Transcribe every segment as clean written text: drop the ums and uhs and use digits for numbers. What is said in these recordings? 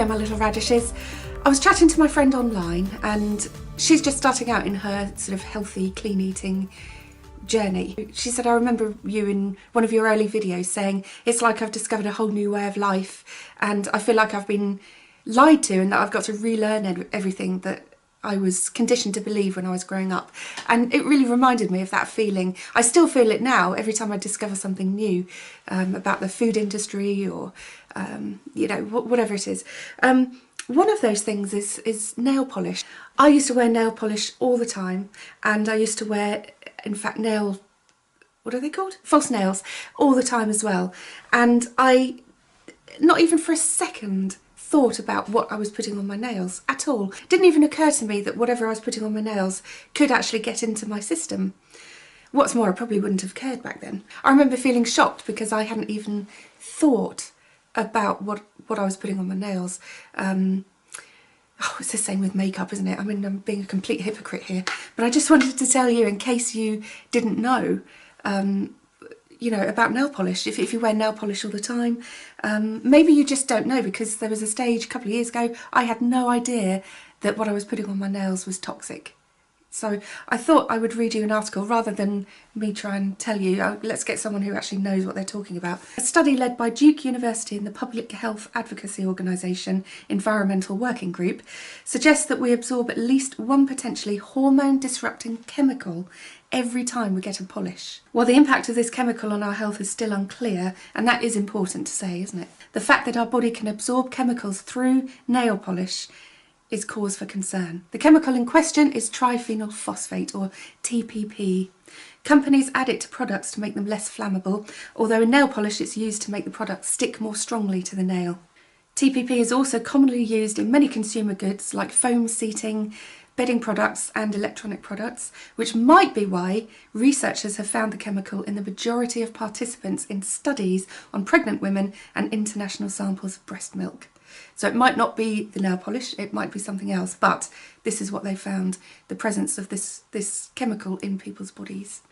Hello my little radishes. I was chatting to my friend online and she's just starting out in her sort of healthy, clean eating journey. She said, I remember you in one of your early videos saying, it's like I've discovered a whole new way of life and I feel like I've been lied to and that I've got to relearn everything that I was conditioned to believe when I was growing up. And it really reminded me of that feeling. I still feel it now every time I discover something new about the food industry or, you know, whatever it is. One of those things is nail polish. I used to wear nail polish all the time, and I used to wear, in fact, what are they called? False nails all the time as well. And I, not even for a second, thought about what I was putting on my nails at all. It didn't even occur to me that whatever I was putting on my nails could actually get into my system. What's more, I probably wouldn't have cared back then. I remember feeling shocked because I hadn't even thought about what I was putting on my nails. It's the same with makeup, isn't it? I mean, I'm being a complete hypocrite here, but I just wanted to tell you, in case you didn't know, you know, about nail polish. If you wear nail polish all the time, maybe you just don't know, because there was a stage a couple of years ago I had no idea that what I was putting on my nails was toxic. So I thought I would read you an article rather than me try and tell you. Let's get someone who actually knows what they're talking about. A study led by Duke University and the Public Health Advocacy Organisation Environmental Working Group suggests that we absorb at least one potentially hormone-disrupting chemical every time we get a polish. While the impact of this chemical on our health is still unclear, and that is important to say, isn't it? The fact that our body can absorb chemicals through nail polish is cause for concern. The chemical in question is triphenyl phosphate, or TPP. Companies add it to products to make them less flammable, although in nail polish it's used to make the product stick more strongly to the nail. TPP is also commonly used in many consumer goods like foam seating, bedding products and electronic products, which might be why researchers have found the chemical in the majority of participants in studies on pregnant women and international samples of breast milk. So it might not be the nail polish, it might be something else, but this is what they found, the presence of this chemical in people's bodies.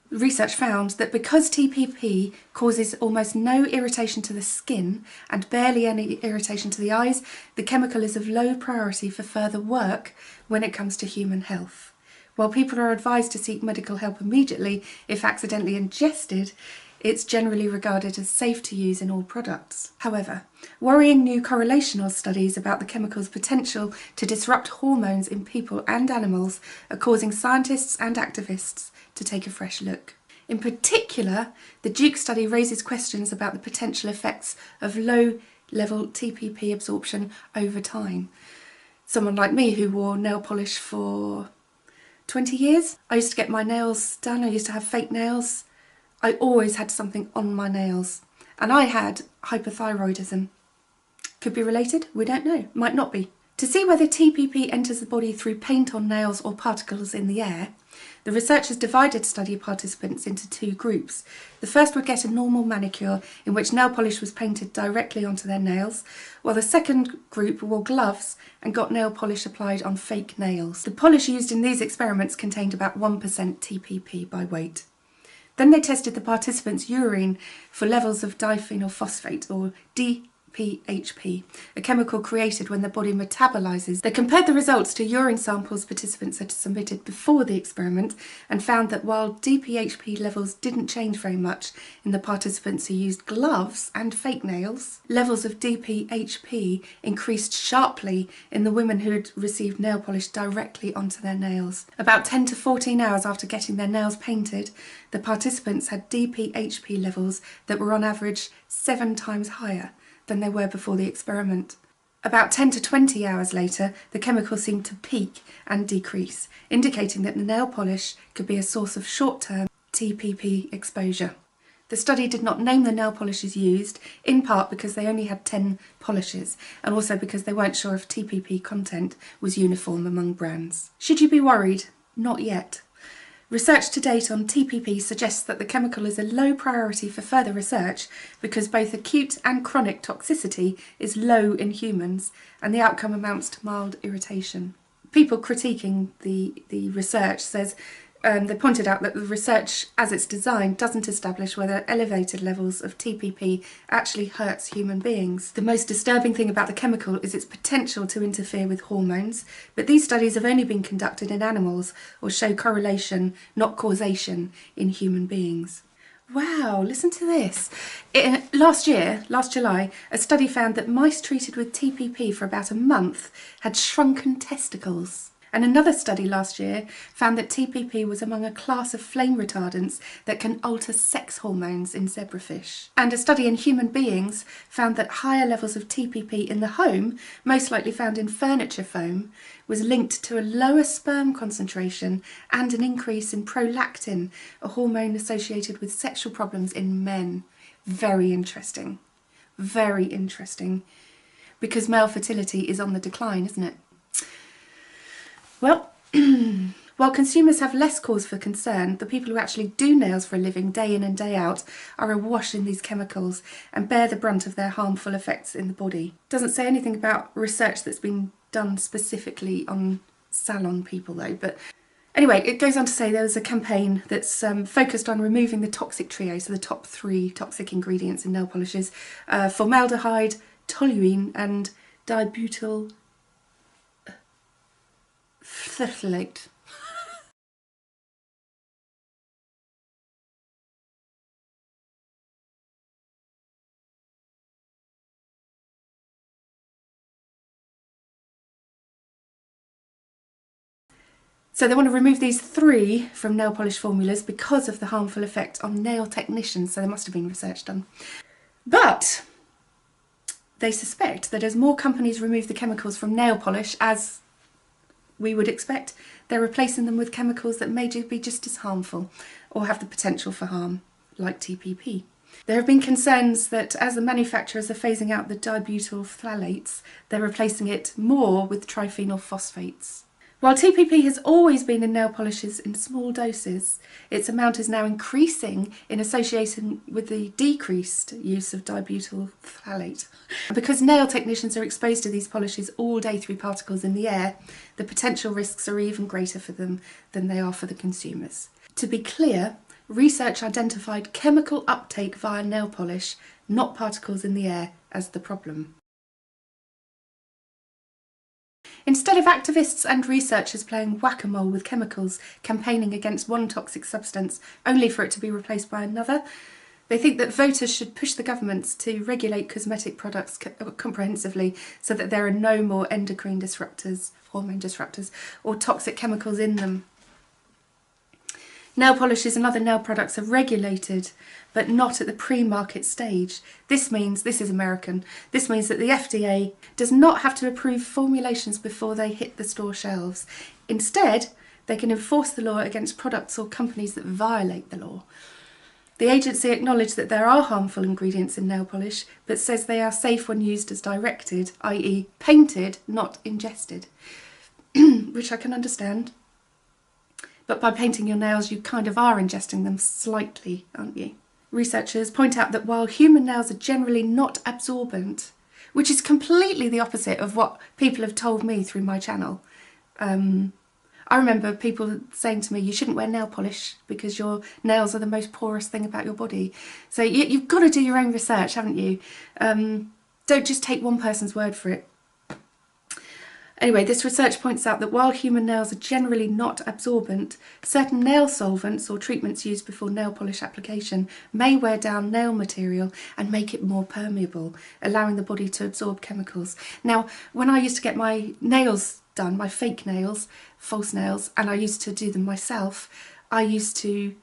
Research found that because TPP causes almost no irritation to the skin and barely any irritation to the eyes, the chemical is of low priority for further work when it comes to human health. While people are advised to seek medical help immediately if accidentally ingested, it's generally regarded as safe to use in all products. However, worrying new correlational studies about the chemical's potential to disrupt hormones in people and animals are causing scientists and activists to take a fresh look. In particular, the Duke study raises questions about the potential effects of low-level TPP absorption over time. Someone like me who wore nail polish for 20 years, I used to get my nails done, I used to have fake nails. I always had something on my nails, and I had hypothyroidism. Could be related? We don't know. Might not be. To see whether TPP enters the body through paint on nails or particles in the air, the researchers divided study participants into two groups. The first would get a normal manicure in which nail polish was painted directly onto their nails, while the second group wore gloves and got nail polish applied on fake nails. The polish used in these experiments contained about 1% TPP by weight. Then they tested the participants' urine for levels of diphenyl phosphate, or DPHP, a chemical created when the body metabolises. They compared the results to urine samples participants had submitted before the experiment and found that while DPHP levels didn't change very much in the participants who used gloves and fake nails, levels of DPHP increased sharply in the women who had received nail polish directly onto their nails. About 10 to 14 hours after getting their nails painted, the participants had DPHP levels that were on average 7 times higher than they were before the experiment. About 10 to 20 hours later, the chemical seemed to peak and decrease, indicating that the nail polish could be a source of short-term TPP exposure. The study did not name the nail polishes used, in part because they only had 10 polishes, and also because they weren't sure if TPP content was uniform among brands. Should you be worried? Not yet. Research to date on TPP suggests that the chemical is a low priority for further research because both acute and chronic toxicity is low in humans and the outcome amounts to mild irritation. People critiquing the research says They pointed out that the research as it's designed doesn't establish whether elevated levels of TPP actually hurts human beings. The most disturbing thing about the chemical is its potential to interfere with hormones, but these studies have only been conducted in animals or show correlation, not causation, in human beings. Wow, listen to this. Last July, a study found that mice treated with TPP for about a month had shrunken testicles. And another study last year found that TPP was among a class of flame retardants that can alter sex hormones in zebrafish. And a study in human beings found that higher levels of TPP in the home, most likely found in furniture foam, was linked to a lower sperm concentration and an increase in prolactin, a hormone associated with sexual problems in men. Very interesting. Very interesting. Because male fertility is on the decline, isn't it? Well, while consumers have less cause for concern, the people who actually do nails for a living day in and day out are awash in these chemicals and bear the brunt of their harmful effects in the body. It doesn't say anything about research that's been done specifically on salon people though, but anyway, it goes on to say there was a campaign that's focused on removing the toxic trio, so the top 3 toxic ingredients in nail polishes, formaldehyde, toluene and dibutyl phthalate. So they want to remove these 3 from nail polish formulas because of the harmful effect on nail technicians, so there must have been research done. But they suspect that as more companies remove the chemicals from nail polish, as we would expect, they're replacing them with chemicals that may be just as harmful or have the potential for harm, like TPP. There have been concerns that as the manufacturers are phasing out the dibutyl phthalates, they're replacing it more with triphenyl phosphates. While TPP has always been in nail polishes in small doses, its amount is now increasing in association with the decreased use of dibutyl phthalate. Because nail technicians are exposed to these polishes all day through particles in the air, the potential risks are even greater for them than they are for the consumers. To be clear, research identified chemical uptake via nail polish, not particles in the air, as the problem. Instead of activists and researchers playing whack-a-mole with chemicals, campaigning against one toxic substance only for it to be replaced by another, they think that voters should push the governments to regulate cosmetic products comprehensively so that there are no more endocrine disruptors, hormone disruptors, or toxic chemicals in them. Nail polishes and other nail products are regulated, but not at the pre-market stage. This is American, this means that the FDA does not have to approve formulations before they hit the store shelves. Instead, they can enforce the law against products or companies that violate the law. The agency acknowledged that there are harmful ingredients in nail polish, but says they are safe when used as directed, i.e. painted, not ingested, which I can understand. But by painting your nails, you kind of are ingesting them slightly, aren't you? Researchers point out that while human nails are generally not absorbent, which is completely the opposite of what people have told me through my channel. I remember people saying to me, you shouldn't wear nail polish because your nails are the most porous thing about your body. So you've got to do your own research, haven't you? Don't just take one person's word for it. Anyway, this research points out that while human nails are generally not absorbent, certain nail solvents or treatments used before nail polish application may wear down nail material and make it more permeable, allowing the body to absorb chemicals. Now, when I used to get my nails done, my fake nails, false nails, and I used to do them myself, I used to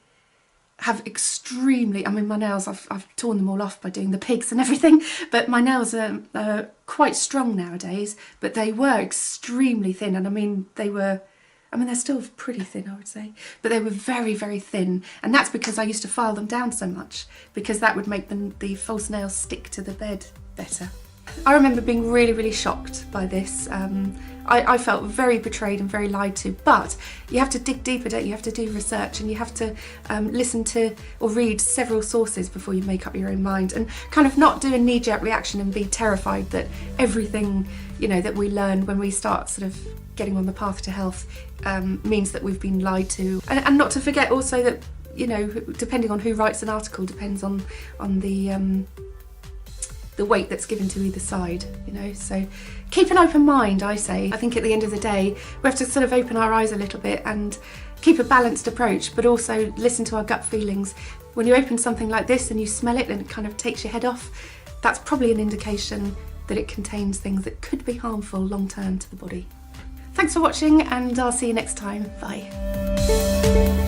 have extremely, my nails, I've torn them all off by doing the pigs and everything, but my nails are quite strong nowadays, but they were extremely thin, and they're still pretty thin, I would say, but they were very, very thin, and that's because I used to file them down so much, because that would make the false nails stick to the bed better. I remember being really, really shocked by this. I felt very betrayed and very lied to, but you have to dig deeper, don't you? You have to do research, and you have to listen to or read several sources before you make up your own mind, and kind of not do a knee-jerk reaction and be terrified that everything, you know, that we learn when we start sort of getting on the path to health means that we've been lied to. And not to forget also that, you know, depending on who writes an article depends on the weight that's given to either side, you know. So keep an open mind, I say. I think at the end of the day we have to sort of open our eyes a little bit and keep a balanced approach, but also listen to our gut feelings. When you open something like this and you smell it and it kind of takes your head off, that's probably an indication that it contains things that could be harmful long term to the body. Thanks for watching, and I'll see you next time. Bye.